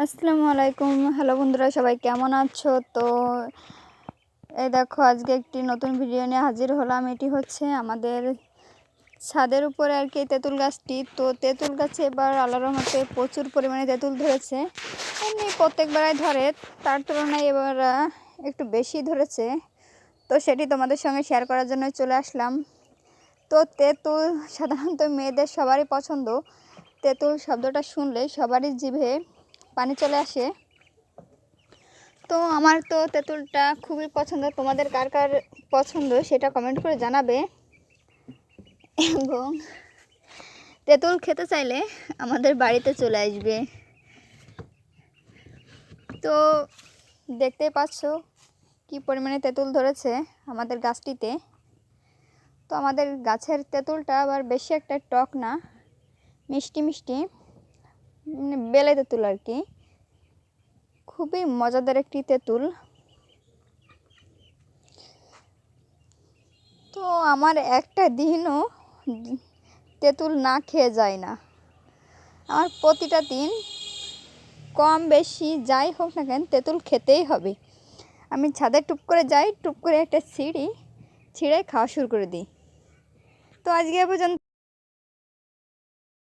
আসসালামু আলাইকুম। হ্যালো বন্ধুরা, সবাই কেমন আছো? তো এই দেখো, আজকে একটি নতুন ভিডিও নিয়ে হাজির হলাম। এটি হচ্ছে আমাদের ছাদের উপরে আর কি তেঁতুল গাছটি। তো তেঁতুল গাছে এবার আল্লাহর রহমতে প্রচুর পরিমাণে তেঁতুল ধরেছে। এমনি প্রত্যেকবারই ধরে, তার তুলনায় এবার একটু বেশি ধরেছে। তো সেটি তোমাদের সঙ্গে শেয়ার করার জন্য চলে আসলাম। তো তেঁতুল সাধারণত মেয়েদের সবারই পছন্দ। তেঁতুল শব্দটা শুনলে সবারই জিভে পানি চলে আসে। তো আমার তো তেঁতুলটা খুবই পছন্দ। তোমাদের কার কার পছন্দ সেটা কমেন্ট করে জানাবে। এবং তেঁতুল খেতে চাইলে আমাদের বাড়িতে চলে আসবে। তো দেখতেই পাচ্ছ কি পরিমাণে তেঁতুল ধরেছে আমাদের গাছটিতে। তো আমাদের গাছের তেঁতুলটা আবার বেশি একটা টক না, মিষ্টি মিষ্টি, বেলে তেঁতুল আর কি। খুবই মজাদার একটি তেঁতুল। তো আমার একটা দিনও তেঁতুল না খেয়ে যায় না। আমার প্রতিটা দিন কম বেশি যাই হোক না কেন তেঁতুল খেতেই হবে। আমি ছাদে টুপ করে যাই, টুপ করে একটা ছিঁড়ে খাওয়া শুরু করে দিই। তো আজকে পর্যন্ত।